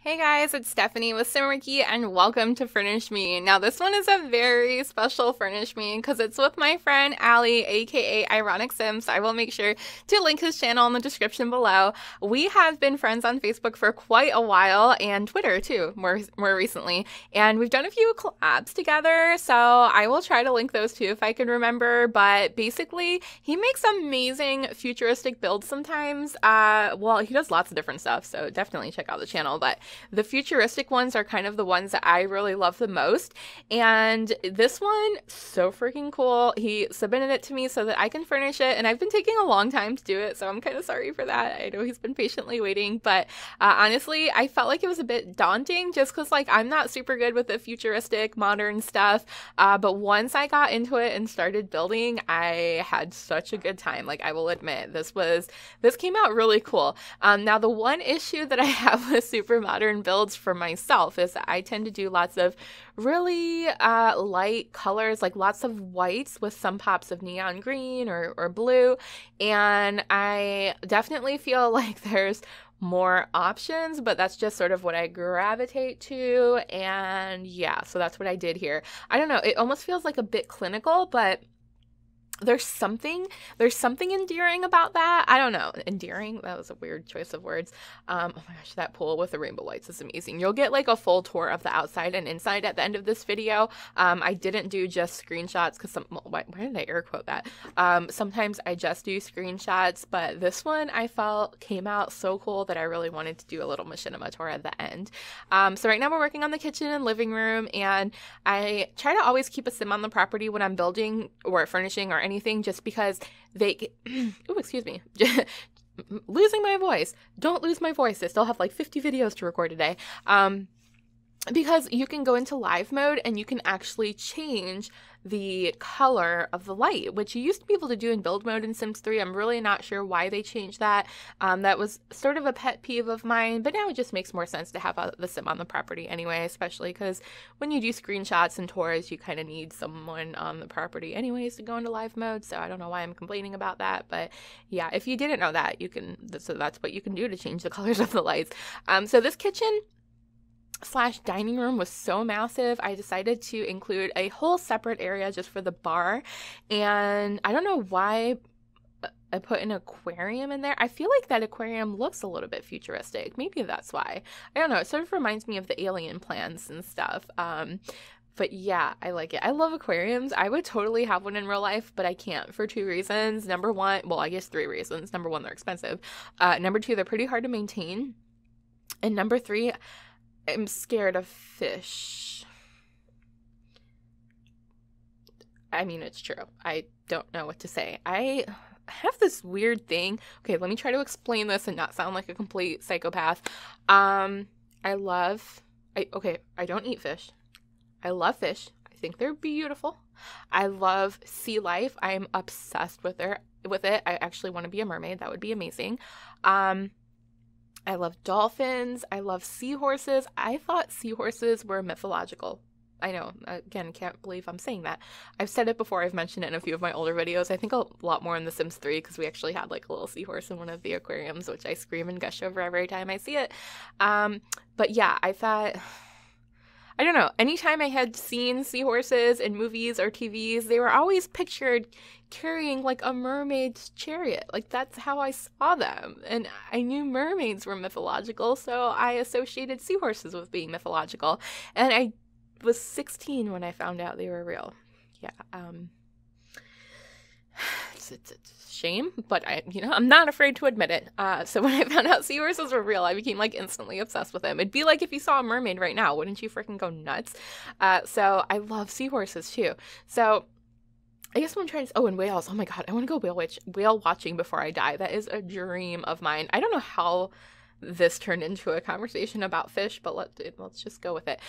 Hey guys, it's Stephanie with Simarchy and welcome to Furnish Me. Now this one is a very special Furnish Me because it's with my friend Allie, aka Ironic Sims. I will make sure to link his channel in the description below. We have been friends on Facebook for quite a while and Twitter too, more recently. And we've done a few collabs together, so I will try to link those too if I can remember. But basically, he makes amazing futuristic builds sometimes. Well, he does lots of different stuff, so definitely check out the channel. But the futuristic ones are kind of the ones that I really love the most. And this one, so freaking cool. He submitted it to me so that I can furnish it. And I've been taking a long time to do it, so I'm kind of sorry for that. I know he's been patiently waiting, but honestly, I felt like it was a bit daunting just because like I'm not super good with the futuristic modern stuff. But once I got into it and started building, I had such a good time. Like I will admit, this came out really cool. Now the one issue that I have with super modern builds for myself is that I tend to do lots of really light colors, like lots of whites with some pops of neon green or blue. And I definitely feel like there's more options, but that's just sort of what I gravitate to. And yeah, so that's what I did here. I don't know, it almost feels like a bit clinical, but there's something endearing about that. I don't know. Endearing? That was a weird choice of words. Oh my gosh, that pool with the rainbow lights is amazing. You'll get like a full tour of the outside and inside at the end of this video. I didn't do just screenshots because why did I air quote that? Sometimes I just do screenshots, but this one I felt came out so cool that I really wanted to do a little machinima tour at the end. So right now we're working on the kitchen and living room, and I try to always keep a sim on the property when I'm building or furnishing or anything, just because they oh, excuse me, losing my voice. Don't lose my voice. I still have like 50 videos to record today. Because you can go into live mode and you can actually change the color of the light, which you used to be able to do in build mode in Sims 3. I'm really not sure why they changed that. That was sort of a pet peeve of mine, but now it just makes more sense to have the sim on the property anyway, especially because when you do screenshots and tours, you kind of need someone on the property anyways to go into live mode. So I don't know why I'm complaining about that, but yeah, if you didn't know that, you can, so that's what you can do to change the colors of the lights. So this kitchen / dining room was so massive, I decided to include a whole separate area just for the bar. And I don't know why I put an aquarium in there. I feel like that aquarium looks a little bit futuristic. Maybe that's why. I don't know. It sort of reminds me of the alien plants and stuff. But yeah, I like it. I love aquariums. I would totally have one in real life, but I can't for 2 reasons. Number one, well, I guess 3 reasons. Number one, they're expensive. Number 2, they're pretty hard to maintain. And number 3, I'm scared of fish. I mean, it's true. I don't know what to say. I have this weird thing. Okay, let me try to explain this and not sound like a complete psychopath. I don't eat fish. I love fish. I think they're beautiful. I love sea life. I'm obsessed with it. I actually want to be a mermaid. That would be amazing. I love dolphins. I love seahorses. I thought seahorses were mythological. I know, again, can't believe I'm saying that. I've said it before. I've mentioned it in a few of my older videos. I think a lot more in The Sims 3 because we actually had like a little seahorse in one of the aquariums, which I scream and gush over every time I see it. But yeah, I thought, I don't know, anytime I had seen seahorses in movies or TVs, they were always pictured carrying like a mermaid's chariot. Like that's how I saw them. And I knew mermaids were mythological, so I associated seahorses with being mythological. And I was 16 when I found out they were real. Yeah, it's a shame, but I'm not afraid to admit it. So when I found out seahorses were real, I became like instantly obsessed with them. It'd be like if you saw a mermaid right now, wouldn't you freaking go nuts? So I love seahorses too. So I guess what I'm trying to, and whales. Oh my God, I want to go whale watching before I die. That is a dream of mine. I don't know how this turned into a conversation about fish, but let's just go with it.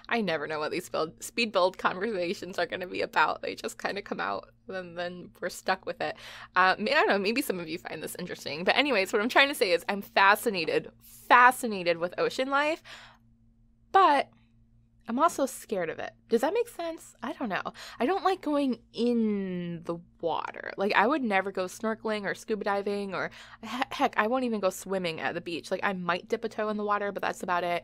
I never know what these speed build conversations are going to be about. They just kind of come out, and then we're stuck with it. I don't know, maybe some of you find this interesting. But anyways, what I'm trying to say is I'm fascinated with ocean life, but I'm also scared of it. Does that make sense? I don't know. I don't like going in the water. Like, I would never go snorkeling or scuba diving, or heck, I won't even go swimming at the beach. Like, I might dip a toe in the water, but that's about it.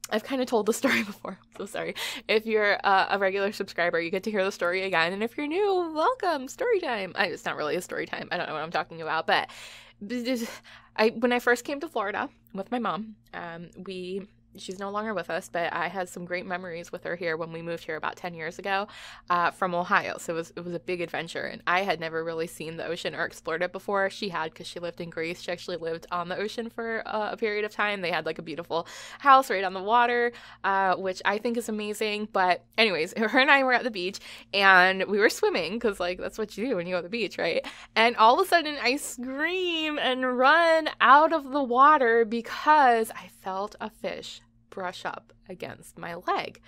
I've kind of told the story before, so sorry. If you're a regular subscriber, you get to hear the story again. And if you're new, welcome, story time. It's not really a story time. I don't know what I'm talking about, but when I first came to Florida with my mom, she's no longer with us, but I had some great memories with her here when we moved here about 10 years ago from Ohio. So it was a big adventure, and I had never really seen the ocean or explored it before. She had, because she lived in Greece. She actually lived on the ocean for a period of time. They had like a beautiful house right on the water, which I think is amazing. But anyways, her and I were at the beach, and we were swimming, because like that's what you do when you go to the beach, right? And all of a sudden I scream and run out of the water because I felt a fish brush up against my leg.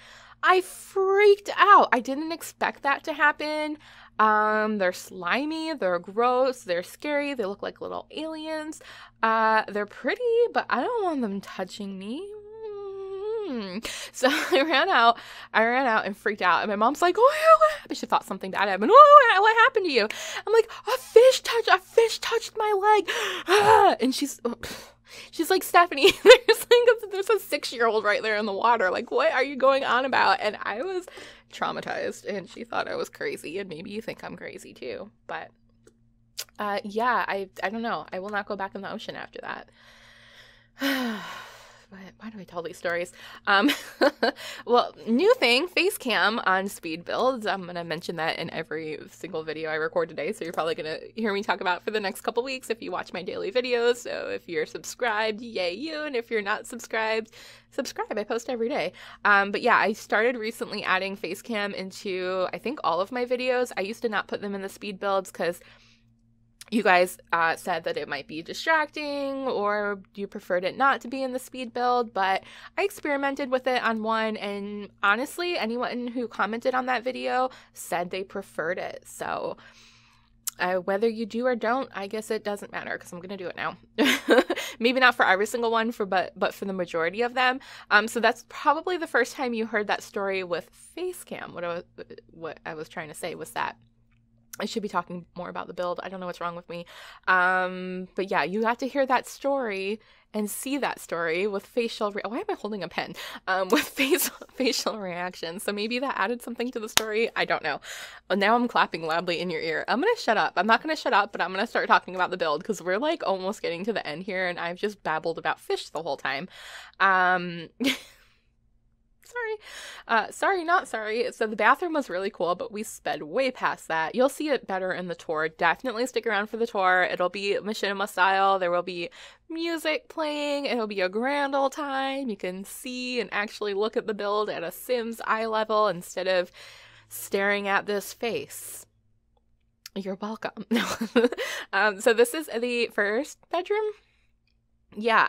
I freaked out. I didn't expect that to happen. They're slimy, they're gross, they're scary, they look like little aliens. They're pretty, but I don't want them touching me. So I ran out and freaked out, and my mom's like, "Oh, what happened?" She thought something bad happened. "Oh, what happened to you?" I'm like, a fish touched my leg." And she's like, "Stephanie, there's a 6-year-old right there in the water. Like, what are you going on about?" And I was traumatized, and she thought I was crazy, and maybe you think I'm crazy too. But yeah, I don't know. I will not go back in the ocean after that. Why do I tell these stories? Well, new thing, face cam on speed builds. I'm going to mention that in every single video I record today, so you're probably going to hear me talk about it for the next couple weeks if you watch my daily videos. So if you're subscribed, yay you, and if you're not subscribed, subscribe. I post every day. But yeah, I started recently adding face cam into, I think, all of my videos. I used to not put them in the speed builds because you guys said that it might be distracting, or you preferred it not to be in the speed build, but I experimented with it on one, and honestly, anyone who commented on that video said they preferred it. So whether you do or don't, I guess it doesn't matter, because I'm going to do it now. Maybe not for every single one, but for the majority of them. So that's probably the first time you heard that story with face cam. What I was trying to say was that I should be talking more about the build. I don't know what's wrong with me. But yeah, you got to hear that story and see that story with why am I holding a pen? With facial reactions. So maybe that added something to the story. I don't know. Well, now I'm clapping loudly in your ear. I'm going to shut up. I'm not going to shut up, but I'm going to start talking about the build, because we're like almost getting to the end here, and I've just babbled about fish the whole time. Sorry, not sorry. So the bathroom was really cool, but we sped way past that. You'll see it better in the tour. Definitely stick around for the tour. It'll be machinima style. There will be music playing. It'll be a grand old time. You can see and actually look at the build at a Sims eye level instead of staring at this face. You're welcome. So this is the first bedroom. Yeah,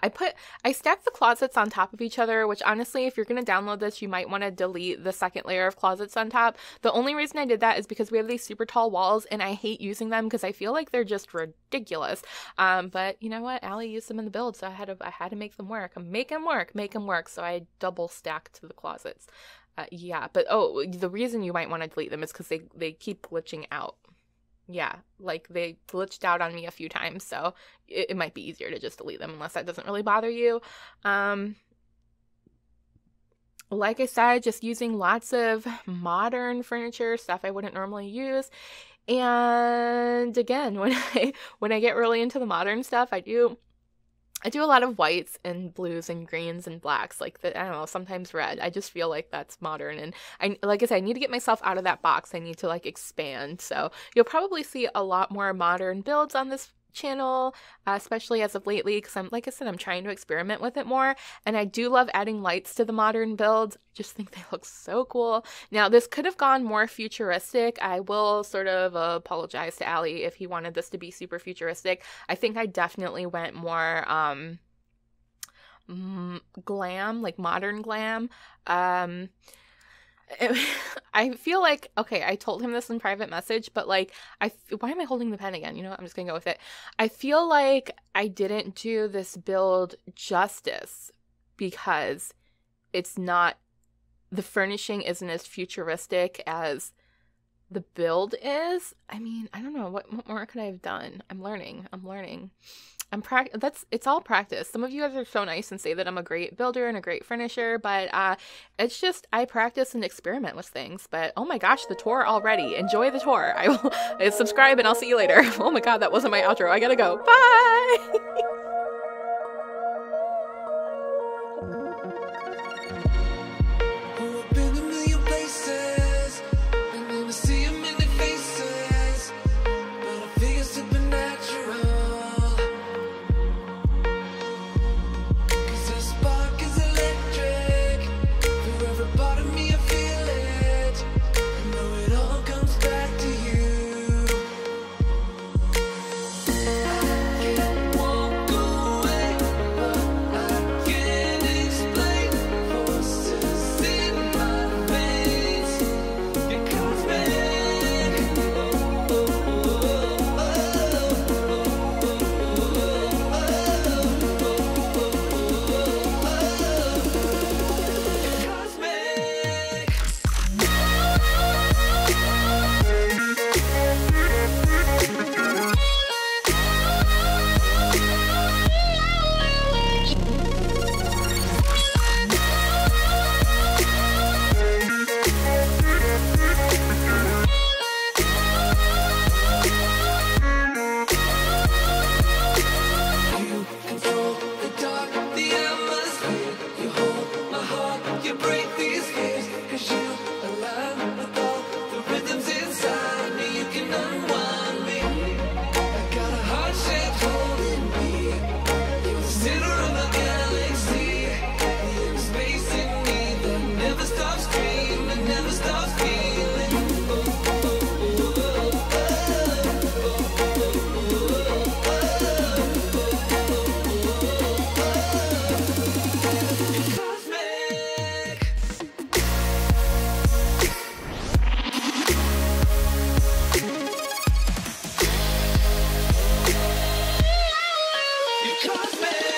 I stacked the closets on top of each other, which honestly, if you're going to download this, you might want to delete the second layer of closets on top. The only reason I did that is because we have these super tall walls, and I hate using them because I feel like they're just ridiculous. But you know what? Allie used them in the build, so I had to make them work. Make them work. So I double stacked the closets. Yeah, but the reason you might want to delete them is because they keep glitching out. Yeah, like they glitched out on me a few times, so it might be easier to just delete them unless that doesn't really bother you. Like I said, just using lots of modern furniture, stuff I wouldn't normally use. And again, when I get really into the modern stuff, I do a lot of whites and blues and greens and blacks, like I don't know, sometimes red. I just feel like that's modern, and like I said, I need to get myself out of that box. I need to like expand. So you'll probably see a lot more modern builds on this channel, especially as of lately, because like I said, I'm trying to experiment with it more, and I do love adding lights to the modern builds. I just think they look so cool. Now, this could have gone more futuristic. I will sort of apologize to Allie if he wanted this to be super futuristic. I think I definitely went more glam, like modern glam. I feel like, okay, I told him this in private message, but like, why am I holding the pen again? You know what? I'm just gonna go with it. I feel like I didn't do this build justice because it's not the furnishing isn't as futuristic as the build is. I mean, I don't know, what more could I have done? I'm learning. It's all practice. Some of you guys are so nice and say that I'm a great builder and a great furnisher, but it's just I practice and experiment with things. But oh my gosh, the tour already. Enjoy the tour. I will subscribe and I'll see you later. Oh my god, that wasn't my outro. I gotta go. Bye. Cosmic.